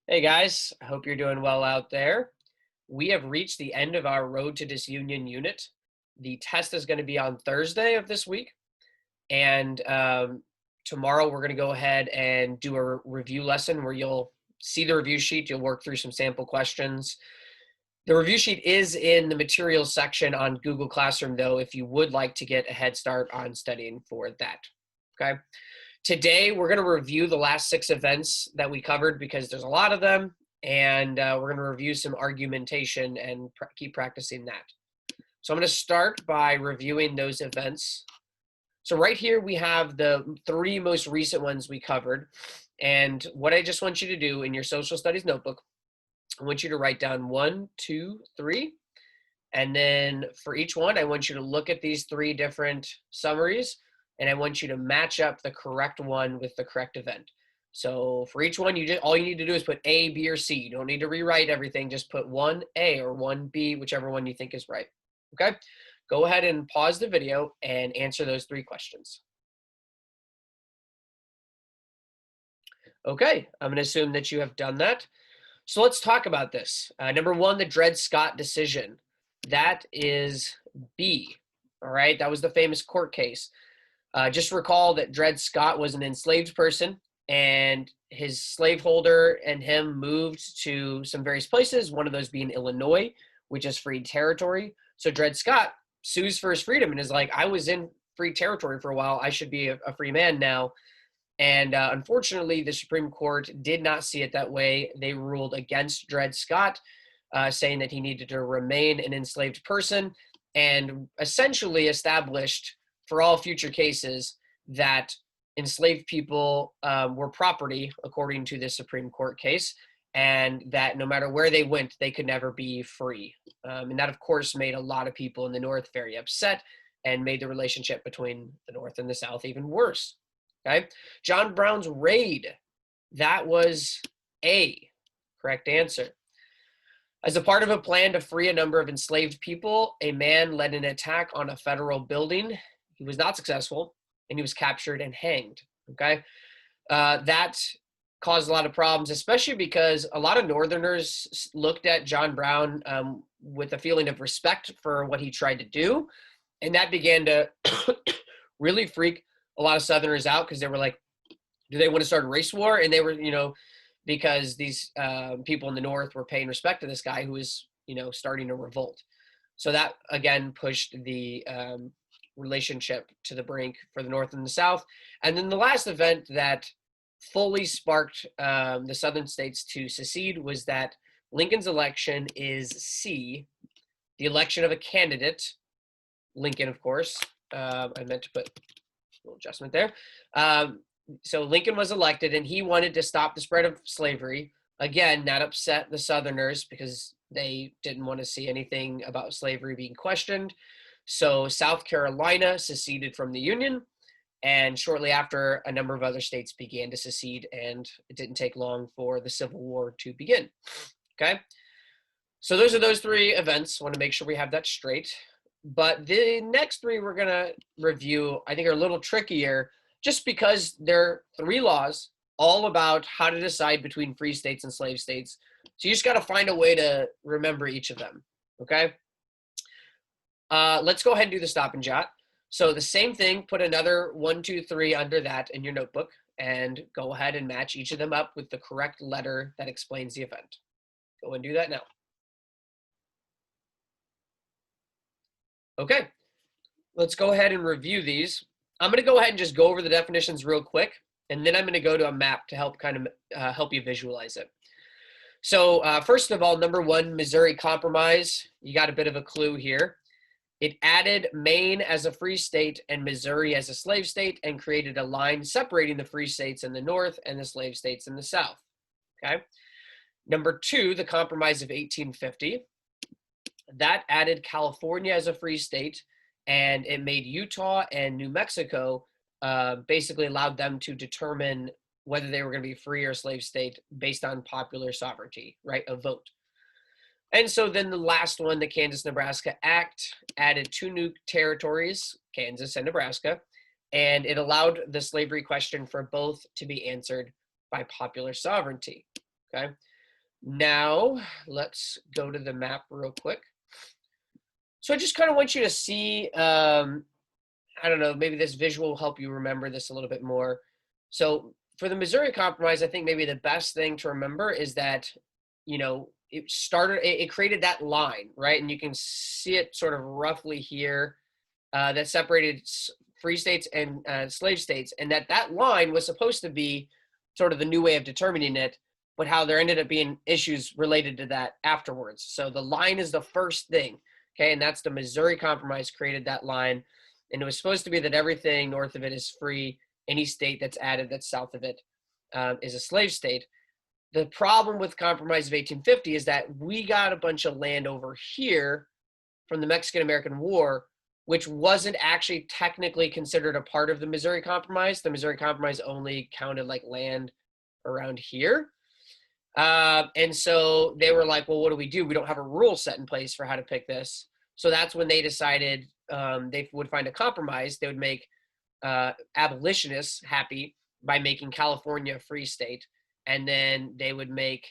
Hey guys, I hope you're doing well out there. We have reached the end of our Road to Disunion unit. The test is going to be on Thursday of this week, and tomorrow we're going to go ahead and do a review lesson where you'll see the review sheet. You'll work through some sample questions. The review sheet is in the materials section on Google Classroom, though, if you would like to get a head start on studying for that. Okay. Today, we're going to review the last 6 events that we covered because there's a lot of them, and we're going to review some argumentation and keep practicing that. So I'm going to start by reviewing those events. So right here, we have the 3 most recent ones we covered, and what I just want you to do in your social studies notebook, I want you to write down 1, 2, 3, and then for each one, I want you to look at these 3 different summaries, and I want you to match up the correct one with the correct event. So for each one, all you need to do is put A, B, or C. You don't need to rewrite everything. Just put 1A or 1B, whichever one you think is right. Okay? Go ahead and pause the video and answer those 3 questions. Okay, I'm going to assume that you have done that. So let's talk about this. Number 1, the Dred Scott decision. That is B. All right, that was the famous court case. Just recall that Dred Scott was an enslaved person, and his slaveholder and him moved to some various places, one of those being Illinois, which is free territory. So Dred Scott sues for his freedom and is like, I was in free territory for a while. I should be a free man now. And unfortunately, the Supreme Court did not see it that way. They ruled against Dred Scott, saying that he needed to remain an enslaved person, and essentially established for all future cases that enslaved people were property, according to the Supreme Court case, and that no matter where they went, they could never be free. And that, of course, made a lot of people in the North very upset and made the relationship between the North and the South even worse. Okay, John Brown's raid, that was A, correct answer. As a part of a plan to free a number of enslaved people, a man led an attack on a federal building. He was not successful, and he was captured and hanged. Okay, that caused a lot of problems, especially because a lot of Northerners looked at John Brown with a feeling of respect for what he tried to do, and that began to really freak a lot of Southerners out because they were like, do they want to start a race war? And they were, because these people in the North were paying respect to this guy who was, starting a revolt. So that, again, pushed the relationship to the brink for the North and the South. And then the last event that fully sparked the Southern states to secede was that Lincoln's election is C, the election of a candidate, Lincoln, of course. I meant to put a little adjustment there. So Lincoln was elected, and he wanted to stop the spread of slavery. Again, that upset the Southerners because they didn't want to see anything about slavery being questioned. So South Carolina seceded from the Union, and shortly after, a number of other states began to secede, and it didn't take long for the Civil War to begin. Okay, so those are those 3 events. I want to make sure we have that straight. But the next 3 we're going to review, I think, are a little trickier just because they're 3 laws all about how to decide between free states and slave states. So you just got to find a way to remember each of them, okay? Let's go ahead and do the stop and jot. So the same thing, put another 1, 2, 3 under that in your notebook, and go ahead and match each of them up with the correct letter that explains the event. Go and do that now. Okay, let's go ahead and review these. I'm going to go ahead and just go over the definitions real quick, and then I'm going to go to a map to help help you visualize it. So first of all, number 1, Missouri Compromise. You got a bit of a clue here. It added Maine as a free state and Missouri as a slave state and created a line separating the free states in the North and the slave states in the South. Okay. Number 2, the Compromise of 1850. That added California as a free state, and it made Utah and New Mexico basically allowed them to determine whether they were going to be free or slave state based on popular sovereignty, right? A vote. And so then the last one, the Kansas-Nebraska Act, added 2 new territories, Kansas and Nebraska, and it allowed the slavery question for both to be answered by popular sovereignty, okay? Now, let's go to the map real quick. So I just kind of want you to see, I don't know, maybe this visual will help you remember this a little bit more. So for the Missouri Compromise, I think maybe the best thing to remember is that, it created that line, right? And you can see it sort of roughly here that separated free states and slave states. And that line was supposed to be sort of the new way of determining it, but how there ended up being issues related to that afterwards. So the line is the first thing, okay? And that's the Missouri Compromise created that line. And it was supposed to be that everything north of it is free. Any state that's added that's south of it is a slave state. The problem with Compromise of 1850 is that we got a bunch of land over here from the Mexican-American War, which wasn't actually technically considered a part of the Missouri Compromise. The Missouri Compromise only counted like land around here. And so they were like, well, what do? We don't have a rule set in place for how to pick this. So that's when they decided they would find a compromise. They would make abolitionists happy by making California a free state. And then they would make,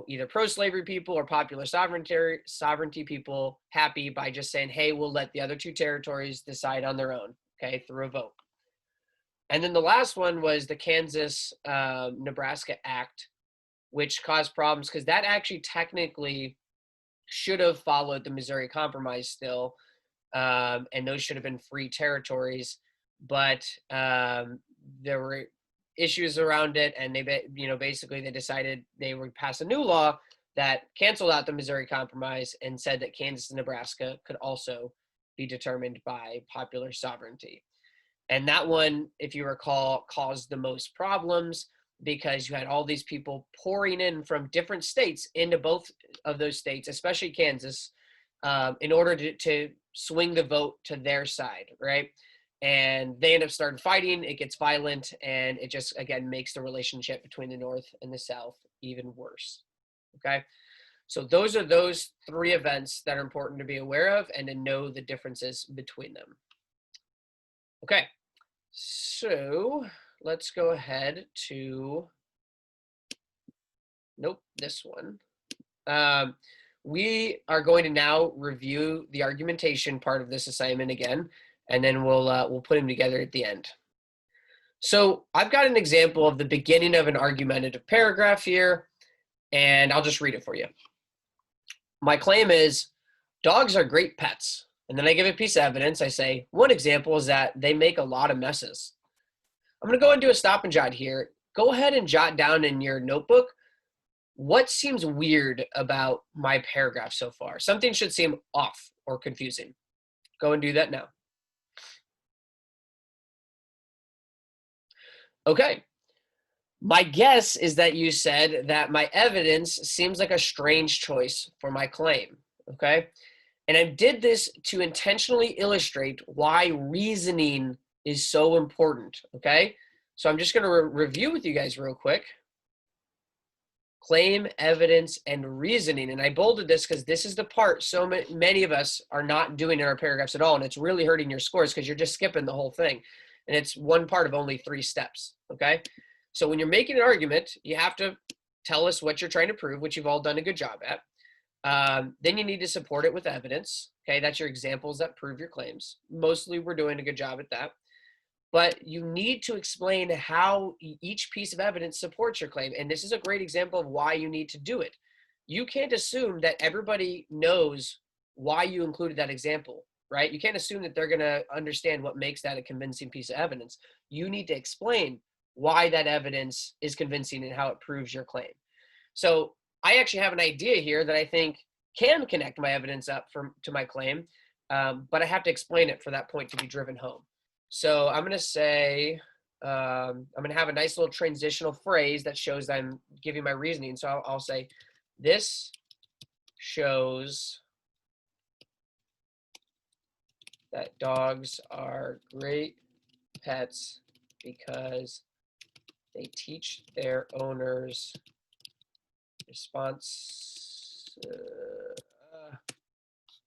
either pro-slavery people or popular sovereignty people happy by just saying, hey, we'll let the other two territories decide on their own, okay, through a vote. And then the last one was the Kansas-Nebraska Act, which caused problems because that actually technically should have followed the Missouri Compromise still, and those should have been free territories. But there were issues around it, and basically they decided they would pass a new law that canceled out the Missouri Compromise and said that Kansas and Nebraska could also be determined by popular sovereignty. And that one, if you recall, caused the most problems because you had all these people pouring in from different states into both of those states, especially Kansas, in order to swing the vote to their side, right? And they end up starting fighting, it gets violent, and it just, again, makes the relationship between the North and the South even worse, okay? So those are those three events that are important to be aware of and to know the differences between them. Okay, so let's go ahead to, this one. We are going to now review the argumentation part of this assignment again, and then we'll put them together at the end. So I've got an example of the beginning of an argumentative paragraph here, and I'll just read it for you. My claim is, dogs are great pets. And then I give a piece of evidence. I say, one example is that they make a lot of messes. I'm going to go and do a stop and jot here. Go ahead and jot down in your notebook what seems weird about my paragraph so far. Something should seem off or confusing. Go and do that now. Okay. My guess is that you said that my evidence seems like a strange choice for my claim. Okay. And I did this to intentionally illustrate why reasoning is so important, okay? So I'm just going to review with you guys real quick. Claim, evidence, and reasoning. And I bolded this because this is the part so many of us are not doing in our paragraphs at all, and it's really hurting your scores because you're just skipping the whole thing. And it's one part of only 3 steps, okay? So when you're making an argument, you have to tell us what you're trying to prove, which you've all done a good job at. Then you need to support it with evidence. Okay, that's your examples that prove your claims. Mostly we're doing a good job at that. But you need to explain how each piece of evidence supports your claim. And this is a great example of why you need to do it. You can't assume that everybody knows why you included that example, right? You can't assume that they're going to understand what makes that a convincing piece of evidence. You need to explain why that evidence is convincing and how it proves your claim. So I actually have an idea here that I think can connect my evidence up to my claim, but I have to explain it for that point to be driven home. So I'm going to say, I'm going to have a nice little transitional phrase that shows that I'm giving my reasoning. So I'll say, this shows that dogs are great pets because they teach their owners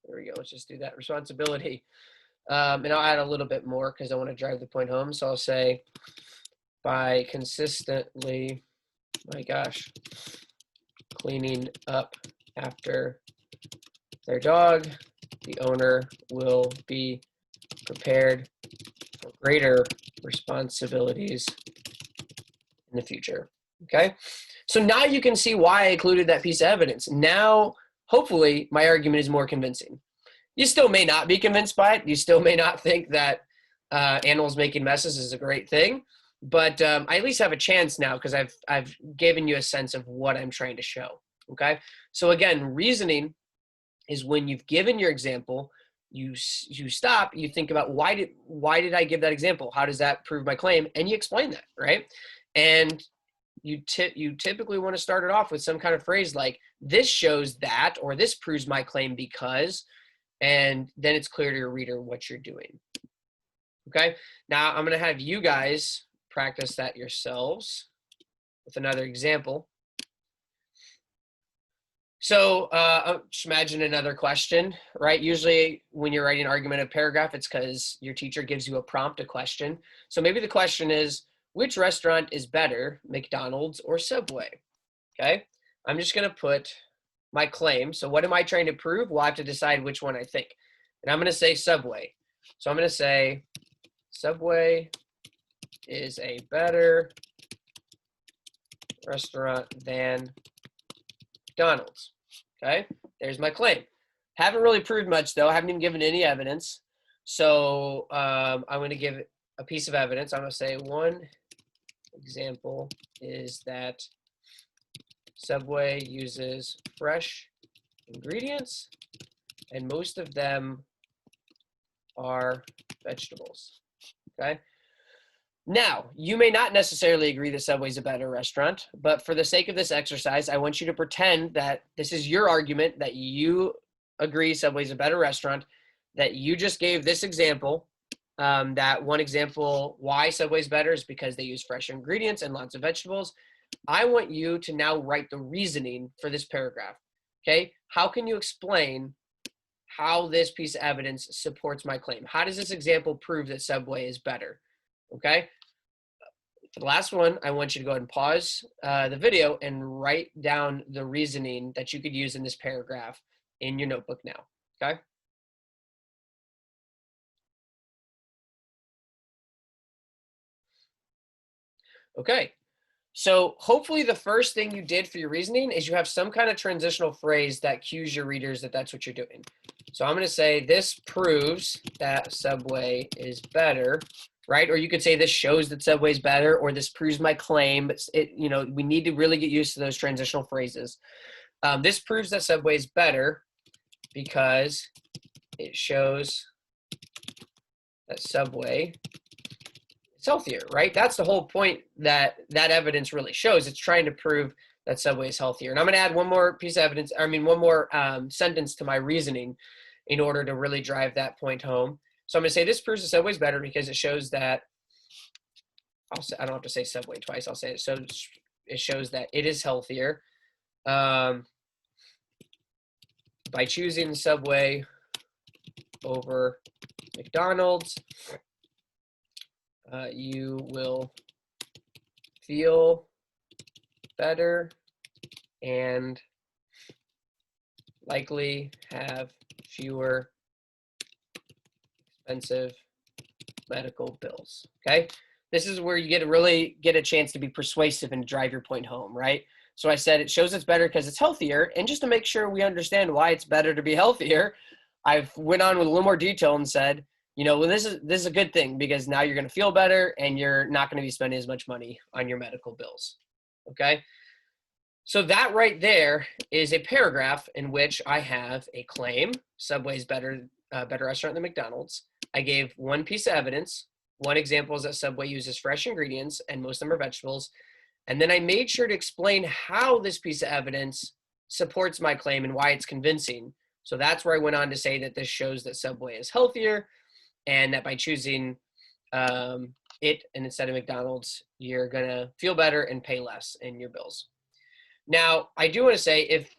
there we go. Let's just do that. Responsibility. And I'll add a little bit more because I want to drive the point home. So I'll say, by consistently, cleaning up after their dog, the owner will be prepared for greater responsibilities in the future. Okay, so now you can see why I included that piece of evidence. Now, hopefully, my argument is more convincing. You still may not be convinced by it. You still may not think that animals making messes is a great thing, but I at least have a chance now because I've given you a sense of what I'm trying to show. Okay, so again, reasoning is when you've given your example, you stop, you think about why did I give that example? How does that prove my claim? And you explain that, right? And you typically want to start it off with some kind of phrase like, this shows that, or this proves my claim because, and then it's clear to your reader what you're doing. Okay, now I'm going to have you guys practice that yourselves with another example. So just imagine another question, right? Usually when you're writing an argumentative paragraph, it's because your teacher gives you a prompt, a question. So maybe the question is, which restaurant is better, McDonald's or Subway? Okay, I'm just going to put my claim. So what am I trying to prove? Well, I have to decide which one I think. And I'm going to say Subway. So I'm going to say Subway is a better restaurant than McDonald's. Okay, there's my claim. Haven't really proved much though. I haven't even given any evidence. So I'm going to give a piece of evidence. I'm going to say one example is that Subway uses fresh ingredients and most of them are vegetables. Okay. Now, you may not necessarily agree that Subway's a better restaurant, but for the sake of this exercise, I want you to pretend that this is your argument, that you agree Subway's a better restaurant, that you just gave this example, that one example why Subway's better is because they use fresh ingredients and lots of vegetables. I want you to now write the reasoning for this paragraph, okay? How can you explain how this piece of evidence supports my claim? How does this example prove that Subway is better? Okay, for the last one, I want you to go ahead and pause the video and write down the reasoning that you could use in this paragraph in your notebook now, okay? Okay, so hopefully the first thing you did for your reasoning is you have some kind of transitional phrase that cues your readers that that's what you're doing. So I'm going to say this proves that Subway is better, right? Or you could say this shows that Subway is better, or this proves my claim. But we need to really get used to those transitional phrases. This proves that Subway is better because it shows that Subway is healthier, right? That's the whole point that evidence really shows. It's trying to prove that Subway is healthier. And I'm going to add one more piece of evidence, one more sentence to my reasoning in order to really drive that point home. So I'm going to say this proves that Subway is better because it shows that, I don't have to say Subway twice, I'll say it. So it shows that it is healthier. By choosing Subway over McDonald's, you will feel better and likely have fewer expensive medical bills. Okay, this is where you really get a chance to be persuasive and drive your point home, right? So I said it shows it's better because it's healthier, and just to make sure we understand why it's better to be healthier, I've went on with a little more detail and said, well, this is a good thing because now you're going to feel better and you're not going to be spending as much money on your medical bills. Okay, so that right there is a paragraph in which I have a claim: Subway's better restaurant than McDonald's. I gave one piece of evidence. One example is that Subway uses fresh ingredients and most of them are vegetables. And then I made sure to explain how this piece of evidence supports my claim and why it's convincing. So that's where I went on to say that this shows that Subway is healthier and that by choosing it and instead of McDonald's, you're going to feel better and pay less in your bills. Now, I do want to say if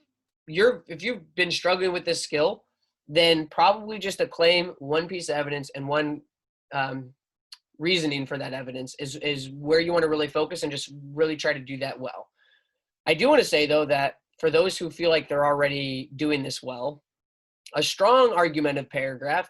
you've been struggling with this skill, then probably just a claim, one piece of evidence, and one reasoning for that evidence is where you want to really focus and just really try to do that well. I do want to say, though, that for those who feel like they're already doing this well, a strong argumentative paragraph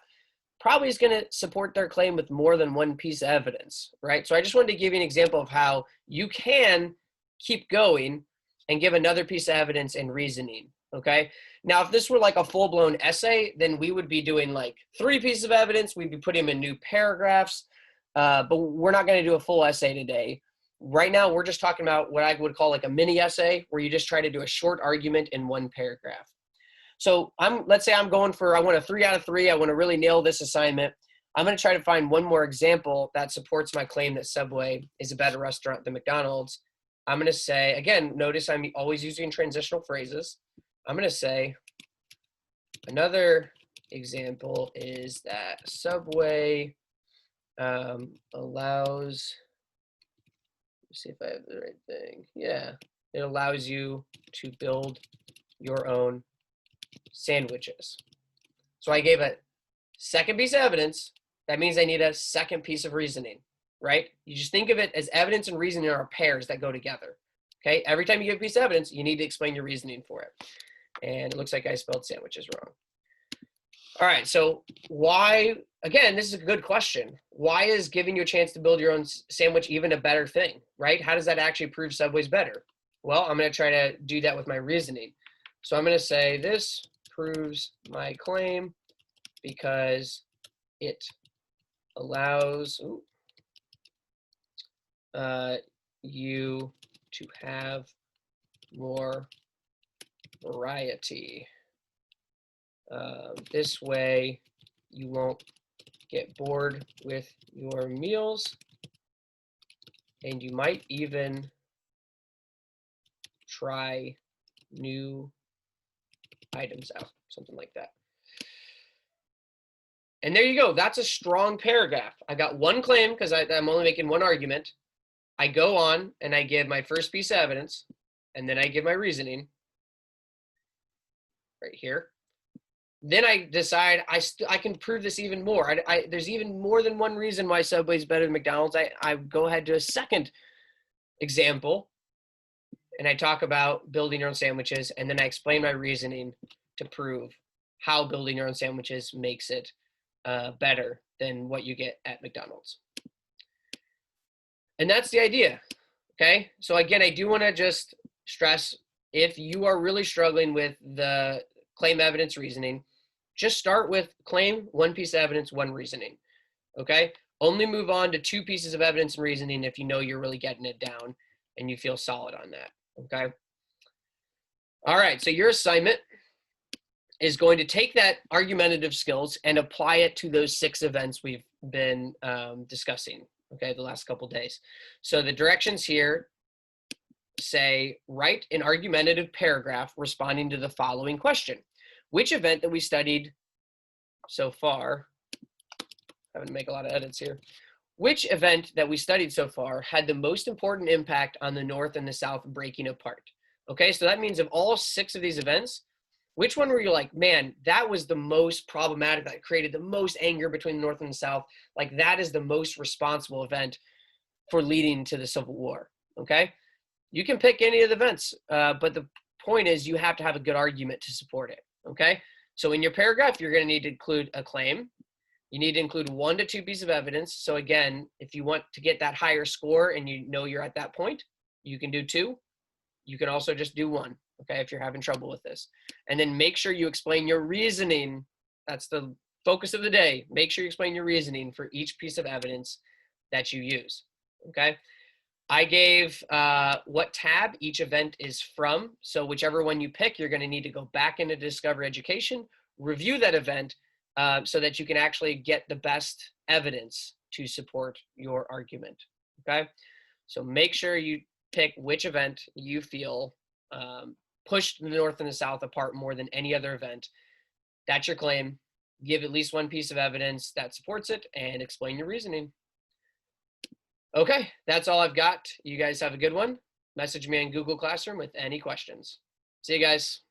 probably is going to support their claim with more than one piece of evidence, right? So I just wanted to give you an example of how you can keep going and give another piece of evidence and reasoning, okay? Now, if this were like a full-blown essay, then we would be doing like 3 pieces of evidence. We'd be putting them in new paragraphs, but we're not going to do a full essay today. Right now, we're just talking about what I would call like a mini essay, where you just try to do a short argument in one paragraph. So let's say I'm going for, I want a 3 out of 3. I want to really nail this assignment. I'm going to try to find one more example that supports my claim that Subway is a better restaurant than McDonald's. I'm going to say, again, notice I'm always using transitional phrases. I'm going to say, another example is that Subway allows, let's see if I have the right thing. Yeah, it allows you to build your own sandwiches. So I gave a second piece of evidence. That means I need a second piece of reasoning, right? You just think of it as evidence and reasoning are pairs that go together. Okay, every time you give a piece of evidence, you need to explain your reasoning for it. And it looks like I spelled sandwiches wrong. All right, so why, again, this is a good question. Why is giving you a chance to build your own sandwich even a better thing, right? How does that actually prove Subway's better? Well, I'm going to try to do that with my reasoning. So I'm going to say this proves my claim because it allows you to have more variety. This way you won't get bored with your meals, and you might even try new items out, something like that. And there you go. That's a strong paragraph. I got one claim because I'm only making one argument. I go on and I give my first piece of evidence, and then I give my reasoning right here. Then I decide I can prove this even more. There's even more than one reason why Subway's better than McDonald's. I go ahead to a second example, and I talk about building your own sandwiches, and then I explain my reasoning to prove how building your own sandwiches makes it better than what you get at McDonald's. And that's the idea, okay? So again, I do want to just stress, if you are really struggling with the claim, evidence, reasoning, just start with claim, one piece of evidence, one reasoning, okay? Only move on to 2 pieces of evidence and reasoning if you know you're really getting it down and you feel solid on that, okay? All right, so your assignment is going to take that argumentative skills and apply it to those 6 events we've been discussing, okay, the last couple days. So the directions here say, write an argumentative paragraph responding to the following question. Which event that we studied so far, having to make a lot of edits here, which event that we studied so far had the most important impact on the North and the South breaking apart? Okay, so that means of all 6 of these events, which one were you like, man, that was the most problematic, that created the most anger between the North and the South? Like, that is the most responsible event for leading to the Civil War, okay? You can pick any of the events, but the point is you have to have a good argument to support it, okay? So in your paragraph, you're going to need to include a claim. You need to include 1 to 2 pieces of evidence. So again, if you want to get that higher score and you know you're at that point, you can do 2. You can also just do 1, okay, if you're having trouble with this. And then make sure you explain your reasoning. That's the focus of the day. Make sure you explain your reasoning for each piece of evidence that you use, okay? I gave what tab each event is from. So whichever one you pick, you're going to need to go back into Discover Education, review that event so that you can actually get the best evidence to support your argument, okay? So make sure you pick which event you feel pushed the North and the South apart more than any other event. That's your claim. Give at least 1 piece of evidence that supports it and explain your reasoning. Okay, that's all I've got. You guys have a good one. Message me in Google Classroom with any questions. See you guys.